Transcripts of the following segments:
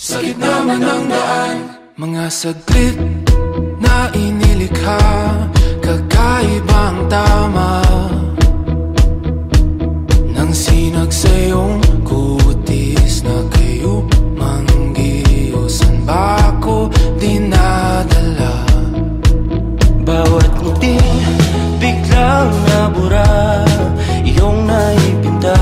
Sa gitna man ng daan, mga saglit na inilikha, kakaibang tama nang sinag sa iyong kutis na kayo manggiusan ba ako dinadala? Bawat ngiti biglang nabura, iyong naipinta.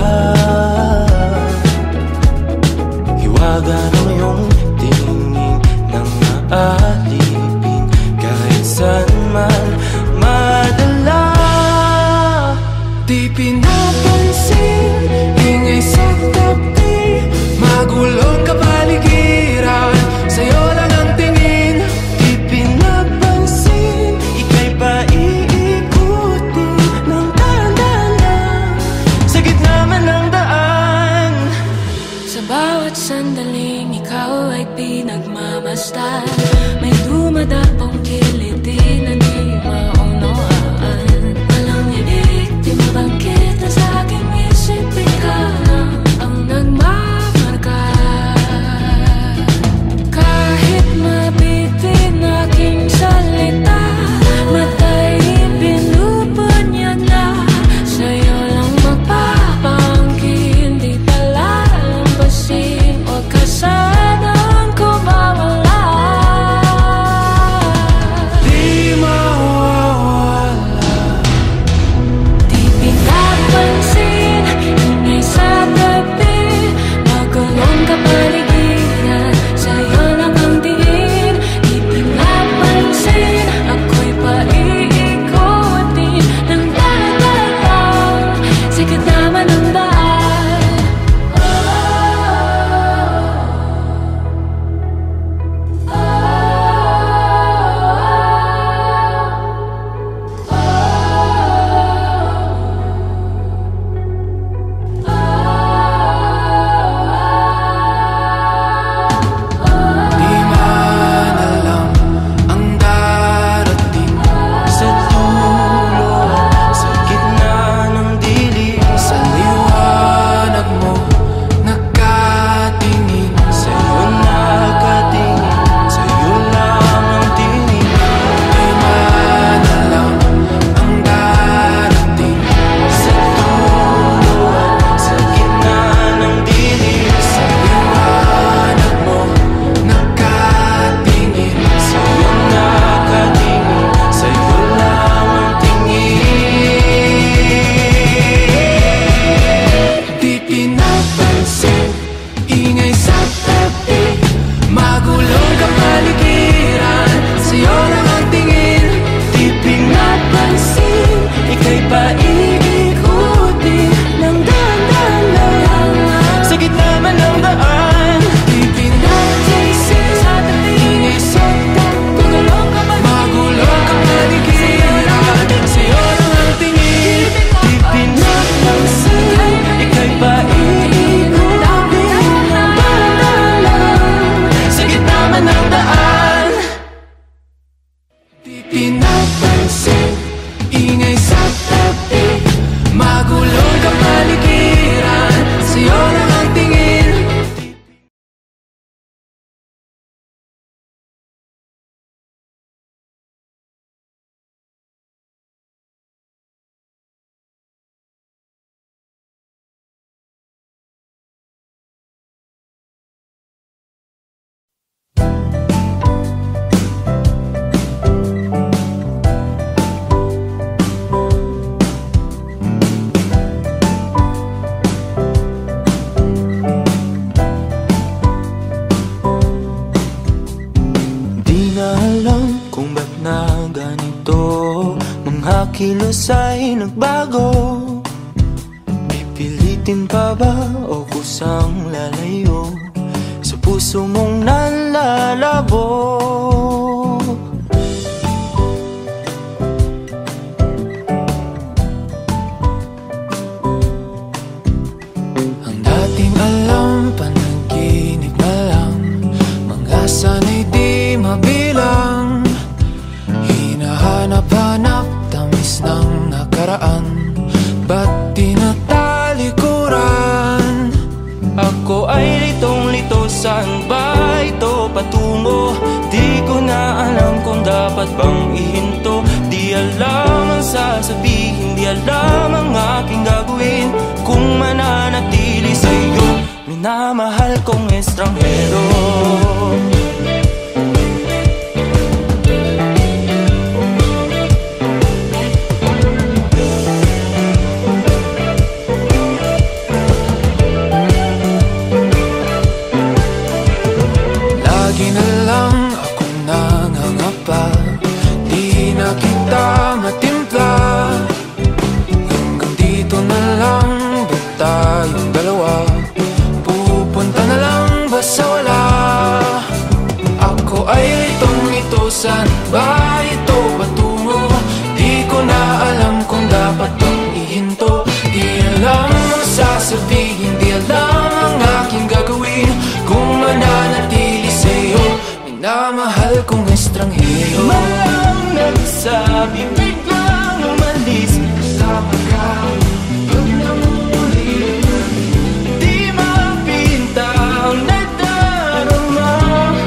Hiwaga ng iyong tingin nang aalipin, kahit saan man madala. Di pinapansin, ingay sa tabi, magulong kapaligiran, sa'yo lang ang tingin. Di pinapansin, ika'y paiikutin ng dahan-dahan sa gitna man ng daan. Sa bawat sandaling ikaw ay pinagmamasdan, may dumadapong kiliti na di maunawaan. Walang ibig, di mabangkit na sa aking isip, ikaw lang ang nagmamarka. Kahit mabitin aking salita, matay pinupunyag na, sa'yo lang magpapangkin, di palalampasin, huwag ka sanang kumawala. Di mawawala. Di pinapansin, ingay sa tabi, magulong kapaligiran, sa'yo lang ang tingin. Di pinapansin, ako'y paiikutin ng dahan-dahan sa gitna man ng daan. Di man alam ang darating Sa dulo, sa gitna ng dilim, sa liwanag mo, nakatingin. sa'yo nakatingin, sa'yo lang ang tingin. Di man alam ang darating Sa dulo, sa gitna ng dilim, sa liwanag mo, nakatingin. sa'yo nakatingin, sa'yo lang ang tingin. Di pinapansin, ingay sa tabi, magulong kapaligiran, sa'yo lang ang tingin. Di pinapansin, ika'y paiikutin ng dahan-dahan sa gitna man ng daan. Di pinapansin, ingay sa tabi, magulong kapaligiran, sa'yo lang ang tingin. Di pinapansin, ika'y paiikutin ng dahan-dahan sa gitna man ng daan. Di pinapansin, ingay sa tabi, magulong kapaligiran, sa'yo lang ang tingin. Di na alam kung ba't na ganito, mga kilos ay nagbago. Pipilitin pa ba o kusang lalayo sa puso mong nalalabo? Ang dating alam, panaginip na lang, mga sanay di mabilang. Hinahanap-hanap, tamis ng nakaraan, ba't di natalikuran? Ako ay litong-lito saan ba ito patungo? Di ko na alam kung dapat bang ihinto. Di alam ang sasabihin, di alam ang aking gagawin kung mananatili sa'yo, minamahal kong estranghero. Lagi na lang akong nangangapa, di na kita matimpla. Hanggang dito na lang ba tayong dalawa? Pupunta na lang ba sa wala? Ako ay litong-ito, saan ba ito patungo? Di ko na alam kung dapat bang ihinto. Di alam ang sasabihin, di alam ang aking gagawin kung mananatili sa'yo, minamahal kong estranghero. Malang nagsabi, biglang umalis. Kasama ka, pag namulit, Di mapinta ang nadarama.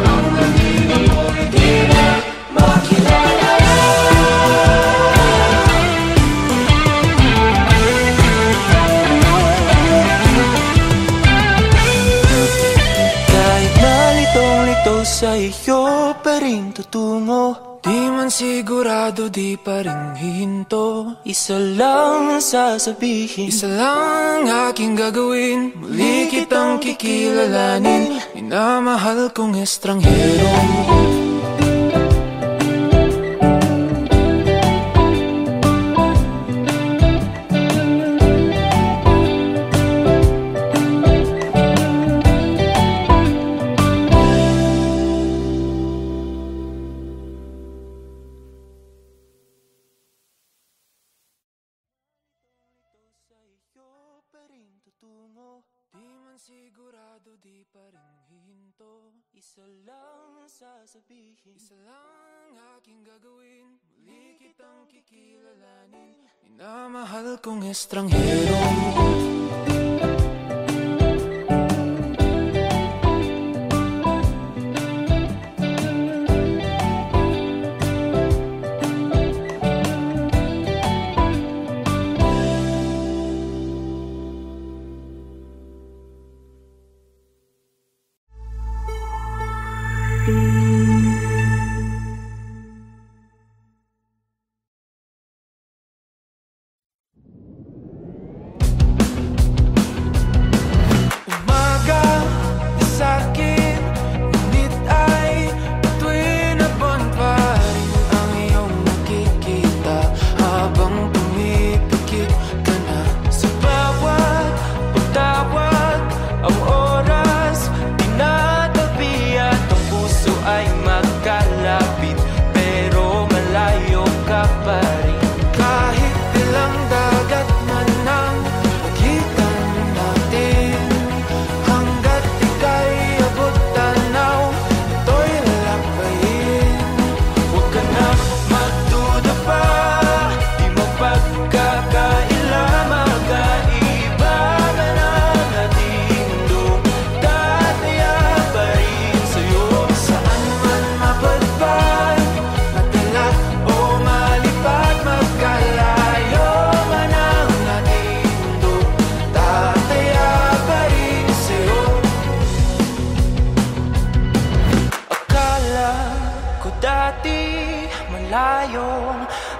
ang nandito mo'y di na makilala. Kahit nalitong-lito sa iyo pa rin tutungo. Di man sigurado, di pa rin hihinto. Isa lang ang sasabihin, Isa lang ang aking gagawin, muli kitang kikilalanin, minamahal kong estranghero. Di man sigurado, di pa rin hihinto. isa lang ang sasabihin. Isa lang ang aking gagawin, muli kitang kikilalanin, minamahal kong estranghero.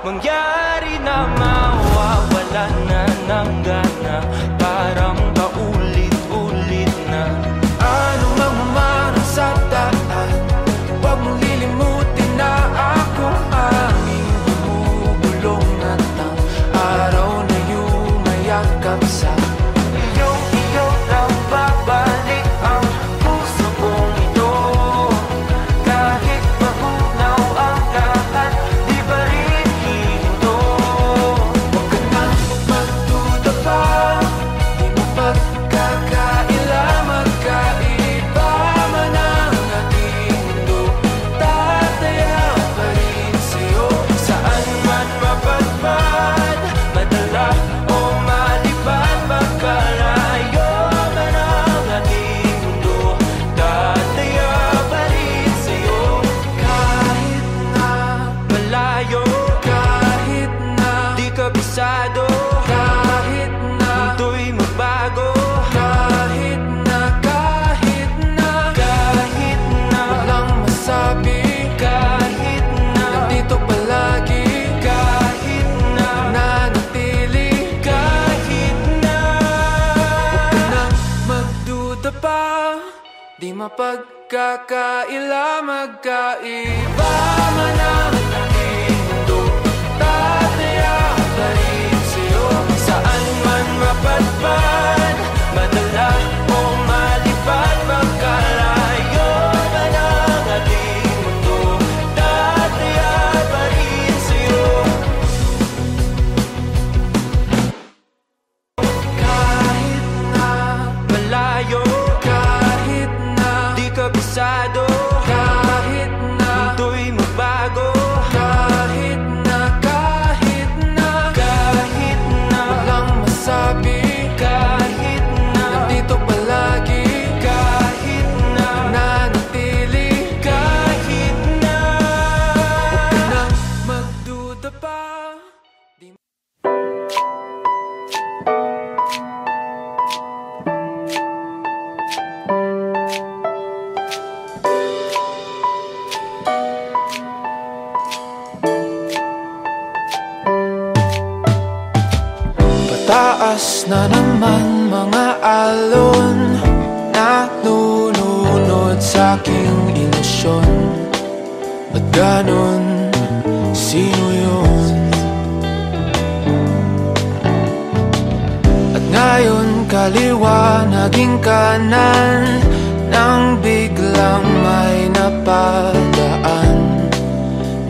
Mangyari na mawawala na ng gana, parang paulit-ulit na. Ano mang mamarang sa daan, huwag mong lilimutin na ako aming bumubulong at ang araw na yumayakap sa Iyo lang babalik ang puso kong ito. Kahit magunaw ang lahat, di pa rin hihinto. Huwag ka nang magduda pa. mapagkakaila, magkaiba man ang aking mundo, tataya pa rin sa'yo. Saan man mapadpad, madala o malipad, magkalayo man ang ating mundo, tataya pa rin sa'yo. Kahit na malayo, kahit na di kabisado, kahit na mundo'y magbago, kahit na walang masabi, kahit na nandito palagi, kahit na nanatili, kahit na huwag ka nang magduda pa. Pataas na naman mga alon, nalulunod sa aking ilusyon. Ba't ganon? Sino yun? At ngayon kaliwa naging kanan, nang biglang may napadaan,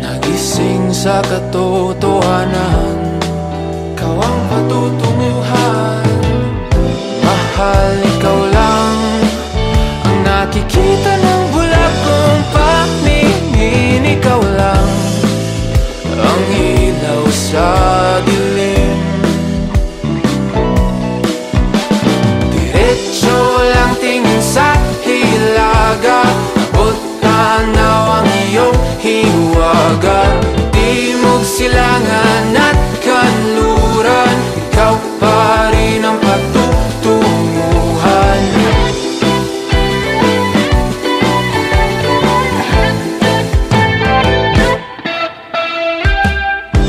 nagising sa katotohanan. Ikaw ang patutunguhan, mahal, ikaw lang ang nakikita ng bulag kong paningin. Ikaw lang ang ilaw sa dilim. Diretso lang tingin sa hilaga, abot tanaw ang iyong hiwaga. Timog, silangan at kanluran, ikaw pa rin ang patutunguhan.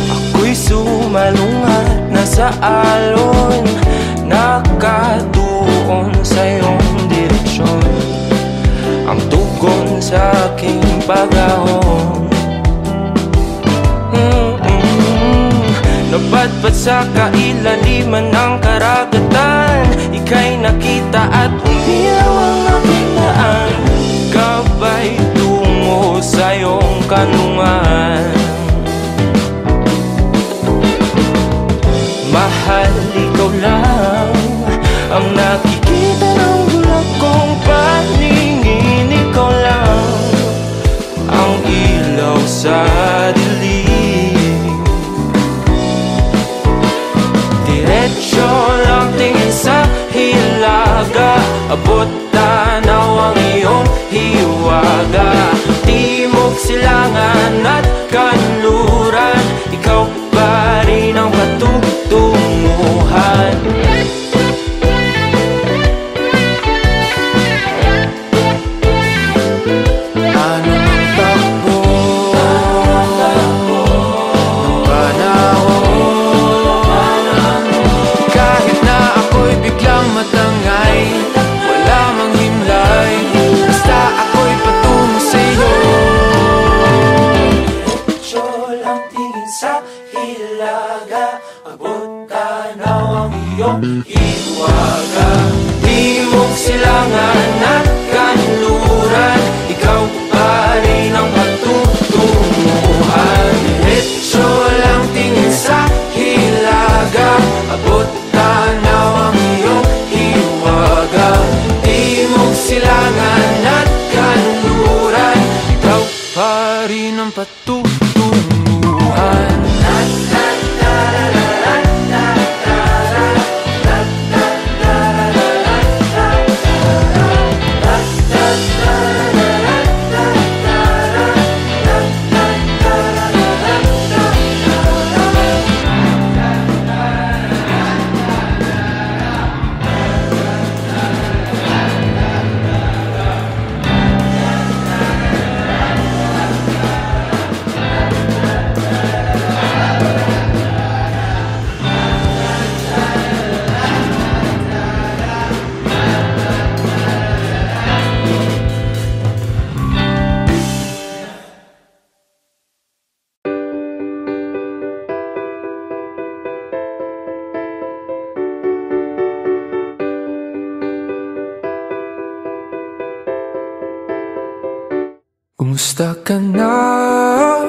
Ako'y sumalungat na sa alon, nakatuon sa iyong direksyon. Ang tugon sa aking pag-ahon, napadpad sa kailaliman ng karagatan. Ika'y nakita at umilaw ang aking daan, gabay tungo sa iyong kanlungan. Mahal, ikaw lang ang nakikita ng bulag kong paningin. Ikaw lang ang ilaw sa dilim. Diretso lang tingin sa hilaga, abot Kumusta ka na?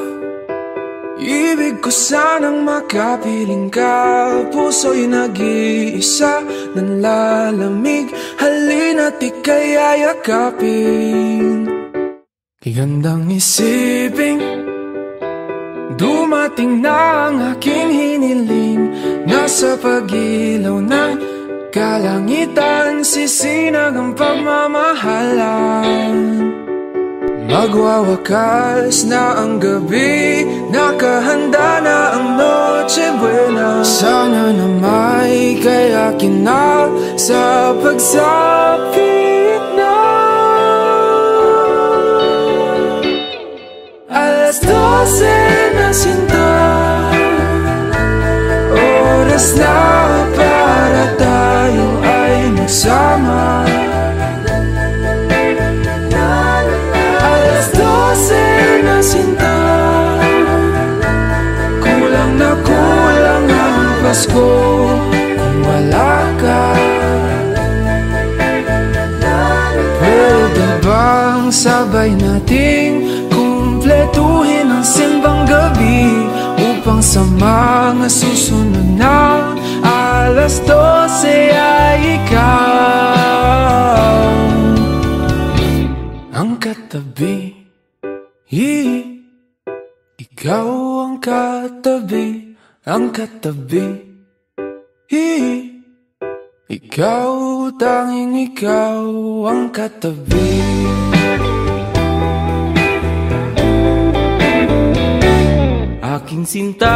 Ibig ko sanang makapiling ka. Puso'y nag-iisa, nanlalamig. Halina't ika'y ayakapin. Gandang isipin, dumating na ang aking hiniling. Nasa pagilaw ng kalangitan, sisinag ang pagmamahalan. Magwawakas na ang gabi, nakahanda na ang Noche Buena. Sana na may kayakin na sa pagsapit na. Alas 12 na sinta, oras na para tayo ay magsama. Na sinta, kulang na kulang ang Pasko kung wala ka. Pwede bang sabay nating kumpletuhin ang simbang gabi upang sa mga susunod na alas 12 ay ikaw ang katabi. Ikaw ang katabi, ang katabi. Ikaw, tanging ikaw ang katabi. Aking sinta,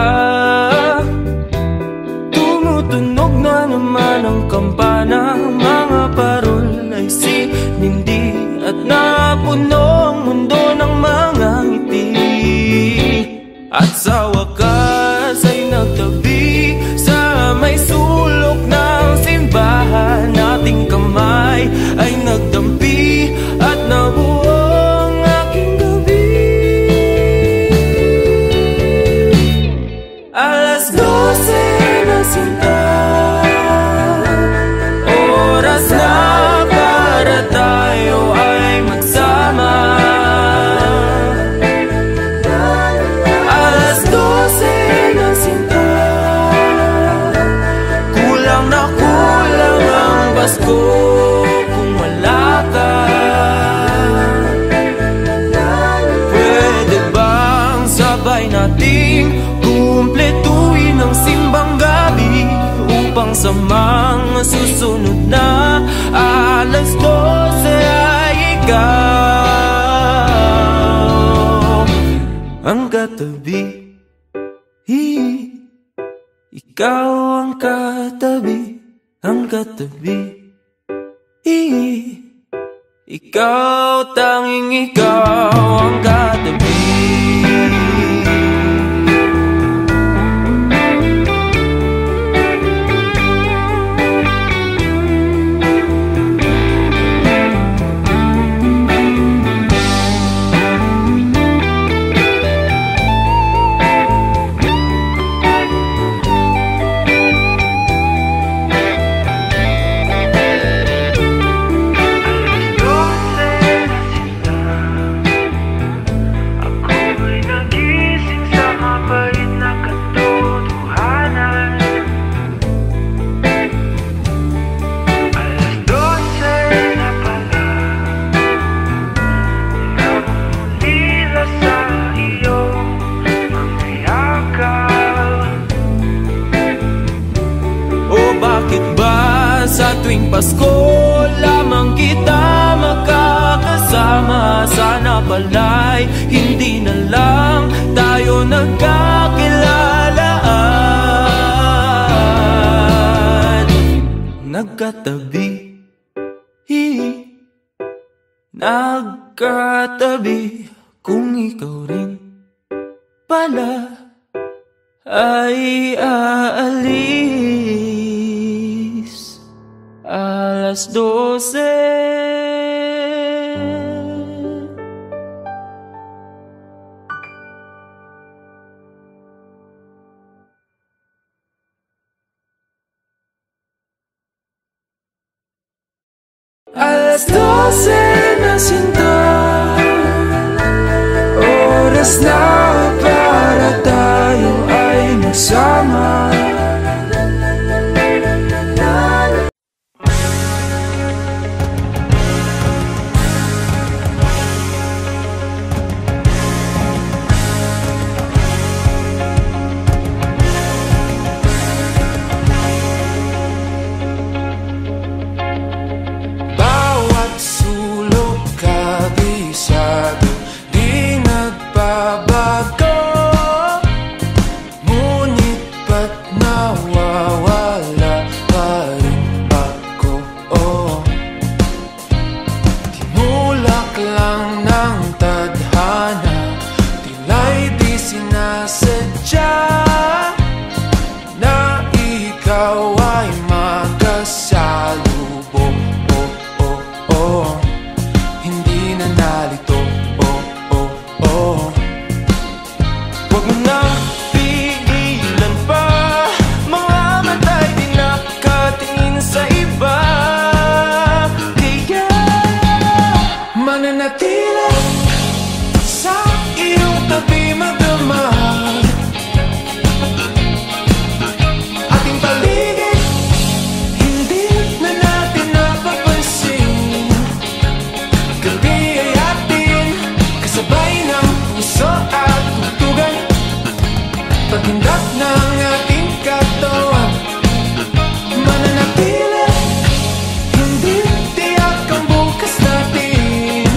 tumutunog na naman ang kampana. Mga parol ay sinindi at napuno ang mundo ng mga ngiti. At sa wakas ay nagtabi sa may sulok ng simbahan. Ating kamay ay nagdampi at nabuo ang aking gabi. Alas 12 na sinta, oras na para tayo ay magsama. Alas 12 na sinta, kulang na kulang ang Pasko kung wala ka. Pwede bang sabay nating kumpletuhin ang simbang gabi upang sa mga susunod na alas 12 ay ikaw ang katabi. Ikaw ang katabi, ang katabi. Ikaw, tanging ikaw ang katabi. Bakit ba sa tuwing Pasko lamang kita makakasama? Sana pala'y hindi na lang tayo nagkakilalaan. Nagkatabi, nagkatabi. Kung ikaw rin pala ay aalis alas 12. Alas 12 na sinta, oras na para tayo ay magsama. Mananatili, hindi tiyak ang bukas natin.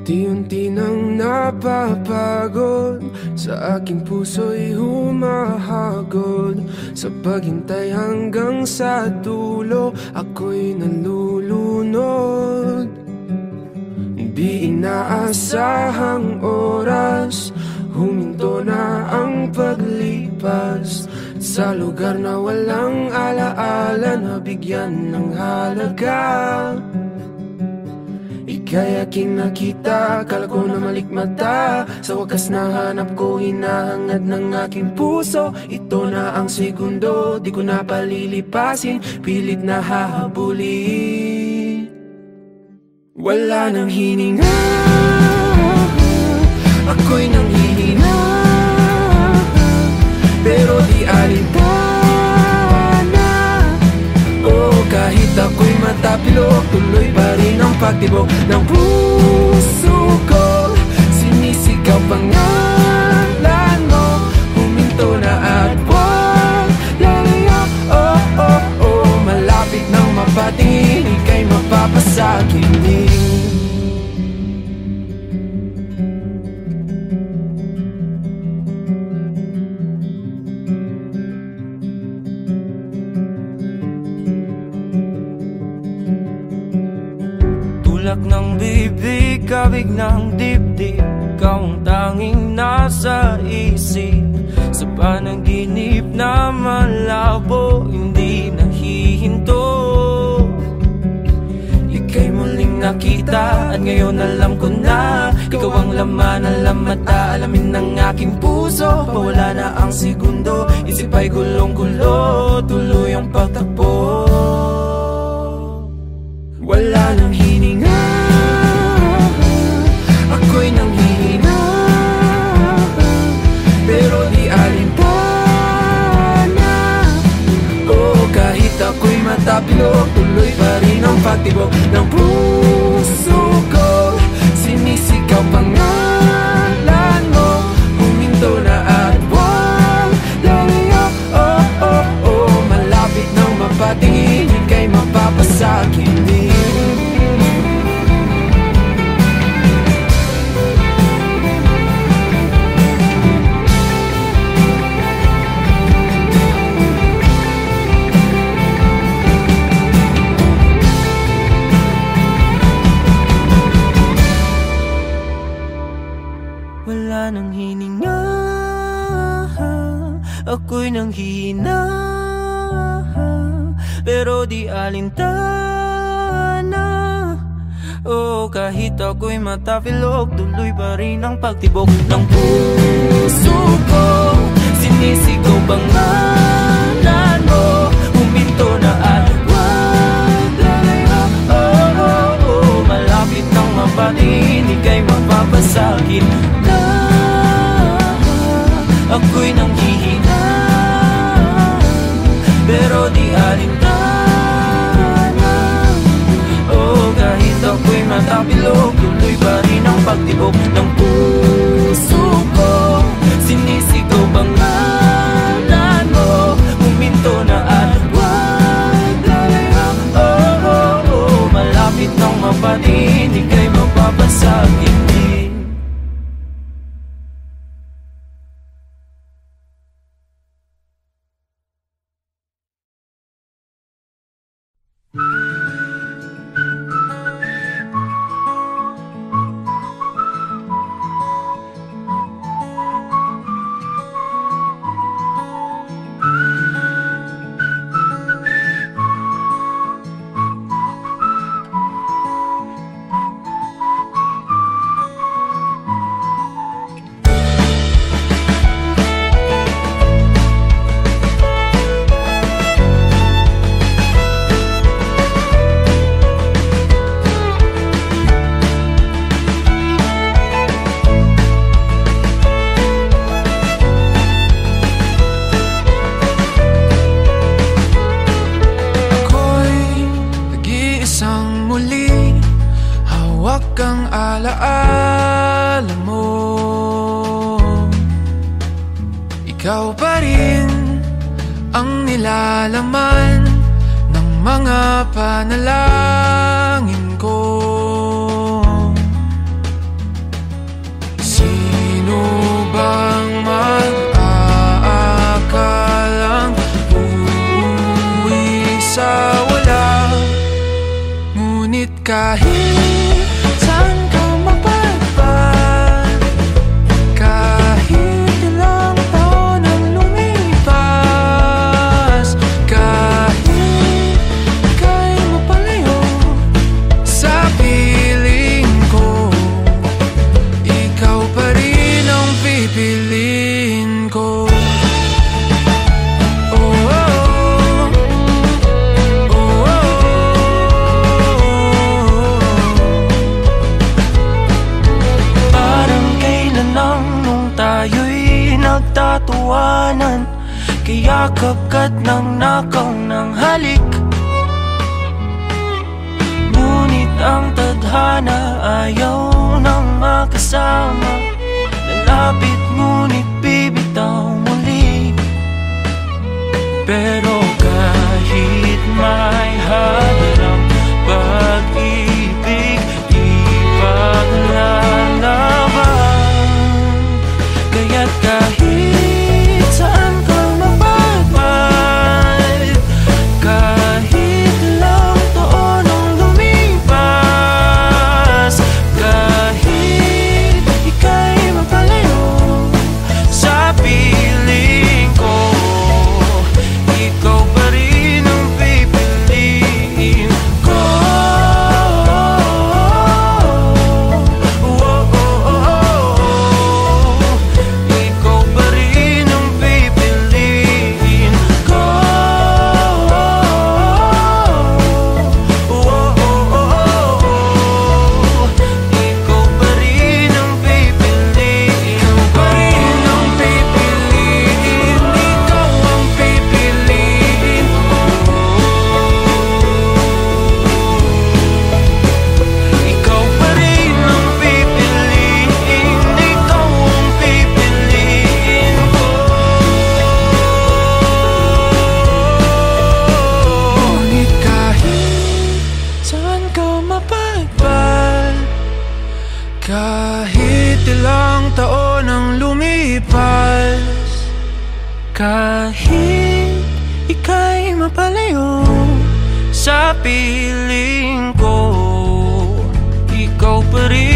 Unti-unti nang napapagod, sa aking puso'y humahagod. Sa paghintay hanggang sa dulo, ako'y nalulunod. Di inaasahang oras, huminto na ang paglipas. Sa lugar na walang alaala, nabigyan ng halaga. Ika'y aking nakita, akala ko na malikmata. Sa wakas nahanap ko, hinahangad ng aking puso. Ito na ang segundo, di ko na palilipasin, pilit na hahabulin. Wala nang hininga, ako'y nanghihina, pero di alintana. Oh, kahit ako'y matapilok, tuloy pa rin ang pagtibok ng puso ko. Sinisigaw pangalan mo, huminto na at wag lalaya. Oh, oh, oh, malapit nang mapatingin, ika'y mapapasakitin. Tulak ng bibig, kabig ng dibdib, ikaw ang tanging nasa isip. Sa panaginip na malabo, hindi nahihinto. Ika'y muling nakita at ngayon alam ko na, ikaw ang laman, alam at aalamin ng aking puso. Pawala na ang segundo, isip ay gulong-gulo, tuloy ang pagtakbo. Wala nang hininga, ako'y nanghihina, pero di alintana. Oh, kahit ako'y matapilok, tuloy pa rin ang pagtibok ng puso ko. Sinisigaw pangalan mo, huminto na at wag lalaya. Oh, oh, oh, malapit nang mapatingin, ika'y mapapasakin din. Wala nang hininga, ako'y nanghihina, pero di alintana. Oh, kahit ako'y matapilok, tuloy pa rin ang pagtibok ng puso ko. Sinisigaw pangalan mo, huminto na at wag lalaya. Oh, oh, oh, malapit nang mapatingin, ika'y mapapasakit na. Ako'y nanghihina, pero di alintana. Oh, kahit ako'y matapilok, tuloy pa rin ang pagtibok ng puso ko. Sinisigaw pangalan mo, huminto na at wag lalaya. Oh, oh, oh, malapit nang mapatingin, ika'y mapapasakin din. Ikaw pa rin ang nilalaman ng mga panalangin ko. kahit saan ka mapadpad, kahit ilang taon ang lumipas, kahit ika'y mapalayo sa piling ko, ikaw pa rin ang pipiliin ko. Nagtatawanan, kayakap ka't nang nakaw ng halik. Ngunit ang tadhana ayaw nang makasama, lalapit ngunit bibitaw muli. Pero kahit may halang pag-ibig, ipaglalaban. Kaya't kahit saan ka mapadpad, kahit ilang taon ang lumipas, kahit ika'y mapalayo sa piling ko, ikaw pa rin ang pipiliin ko. Kahit ilang taon ang lumipas, kahit ika'y mapalayo sa piling ko, ikaw pa rin